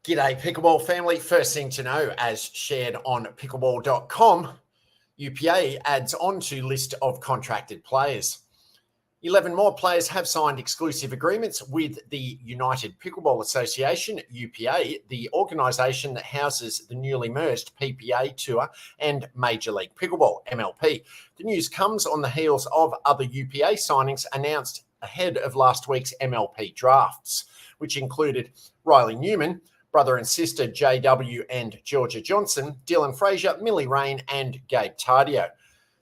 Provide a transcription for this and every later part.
G'day, Pickleball family. First thing to know, as shared on pickleball.com, UPA adds on to list of contracted players. 11 more players have signed exclusive agreements with the United Pickleball Association, UPA, the organisation that houses the newly merged PPA Tour and Major League Pickleball, MLP. The news comes on the heels of other UPA signings announced ahead of last week's MLP drafts, which included Riley Newman, brother and sister JW and Georgia Johnson, Dylan Fraser, Millie Rain, and Gabe Tardio.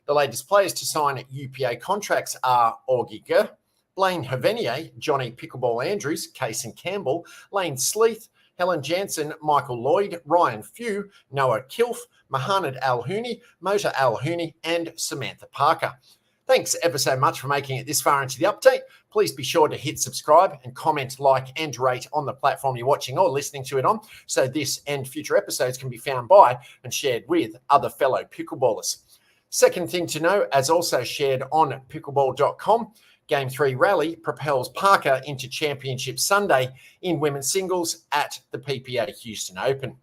The latest players to sign UPA contracts are Augie Ger, Blaine Havenier, Johnny Pickleball Andrews, Kaysen Campbell, Lane Sleeth, Helen Jansen, Michael Lloyd, Ryan Few, Noah Kilf, Mohamed Al-Houni, Mota Al-Houni, and Samantha Parker. Thanks ever so much for making it this far into the update. Please be sure to hit subscribe and comment, like, and rate on the platform you're watching or listening to it on, so this and future episodes can be found by and shared with other fellow pickleballers. Second thing to know, as also shared on pickleball.com, Game 3 rally propels Parker into Championship Sunday in women's singles at the PPA Houston Open.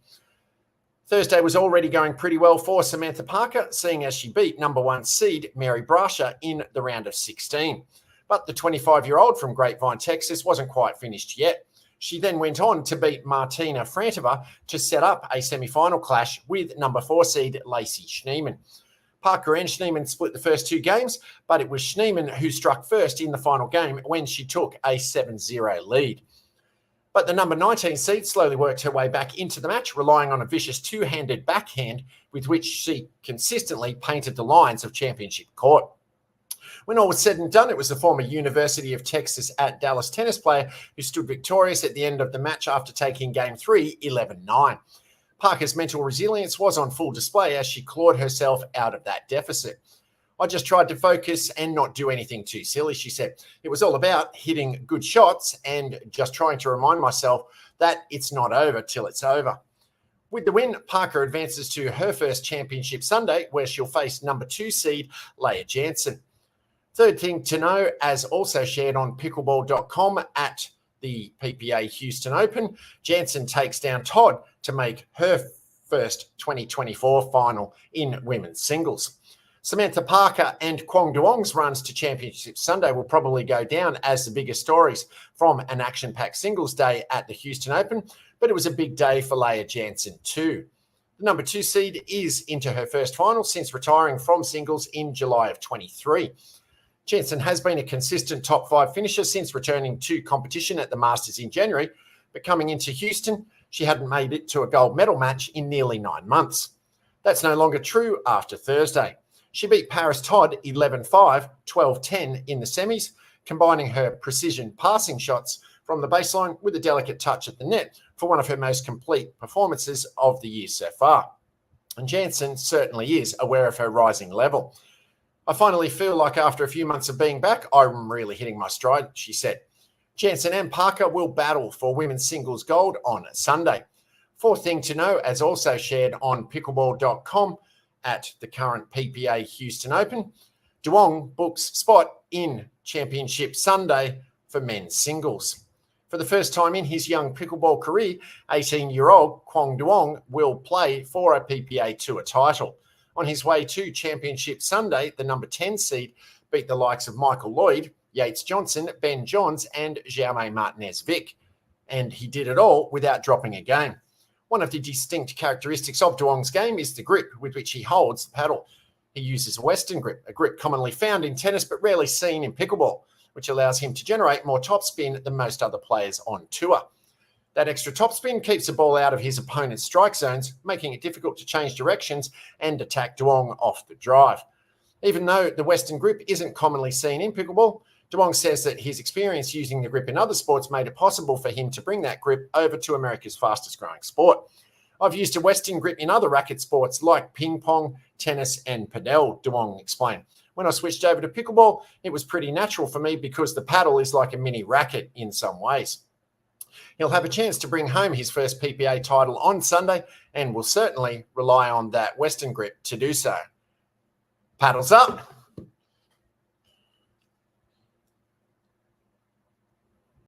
Thursday was already going pretty well for Samantha Parker, seeing as she beat number 1 seed Mary Brasher in the round of 16. But the 25-year-old from Grapevine, Texas, wasn't quite finished yet. She then went on to beat Martina Frantova to set up a semi-final clash with number 4 seed Lacey Schneemann. Parker and Schneemann split the first 2 games, but it was Schneemann who struck first in the final game when she took a 7-0 lead. But the number 19 seed slowly worked her way back into the match, relying on a vicious 2-handed backhand with which she consistently painted the lines of championship court. When all was said and done, it was the former University of Texas at Dallas tennis player who stood victorious at the end of the match after taking Game 3 11-9. Parker's mental resilience was on full display as she clawed herself out of that deficit. "I just tried to focus and not do anything too silly," she said. "It was all about hitting good shots and just trying to remind myself that it's not over till it's over." With the win, Parker advances to her first championship Sunday, where she'll face number 2 seed Leah Jansen. Third thing to know, as also shared on pickleball.com at the PPA Houston Open, Jansen takes down Todd to make her first 2024 final in women's singles. Samantha Parker and Kwong Duong's runs to Championship Sunday will probably go down as the biggest stories from an action-packed singles day at the Houston Open, but it was a big day for Leah Jansen too. The number 2 seed is into her first final since retiring from singles in July of 23. Jansen has been a consistent top 5 finisher since returning to competition at the Masters in January, but coming into Houston, she hadn't made it to a gold medal match in nearly 9 months. That's no longer true after Thursday. She beat Paris Todd 11-5, 12-10 in the semis, combining her precision passing shots from the baseline with a delicate touch at the net for one of her most complete performances of the year so far. And Jansen certainly is aware of her rising level. "I finally feel like after a few months of being back, I'm really hitting my stride," she said. Jansen and Parker will battle for women's singles gold on Sunday. Fourth thing to know, as also shared on pickleball.com at the current PPA Houston Open, Duong books spot in Championship Sunday for men's singles. For the first time in his young pickleball career, 18-year-old Kwong Duong will play for a PPA Tour title. On his way to Championship Sunday, the number 10 seed beat the likes of Michael Lloyd, Yates Johnson, Ben Johns, and Jaume Martinez-Vic. And he did it all without dropping a game. One of the distinct characteristics of Duong's game is the grip with which he holds the paddle. He uses a Western grip, a grip commonly found in tennis but rarely seen in pickleball, which allows him to generate more topspin than most other players on tour. That extra topspin keeps the ball out of his opponent's strike zones, making it difficult to change directions and attack Duong off the drive. Even though the Western grip isn't commonly seen in pickleball, Duong says that his experience using the grip in other sports made it possible for him to bring that grip over to America's fastest growing sport. "I've used a Western grip in other racket sports like ping pong, tennis, and padel," Duong explained. "When I switched over to pickleball, it was pretty natural for me because the paddle is like a mini racket in some ways." He'll have a chance to bring home his first PPA title on Sunday and will certainly rely on that Western grip to do so. Paddles up.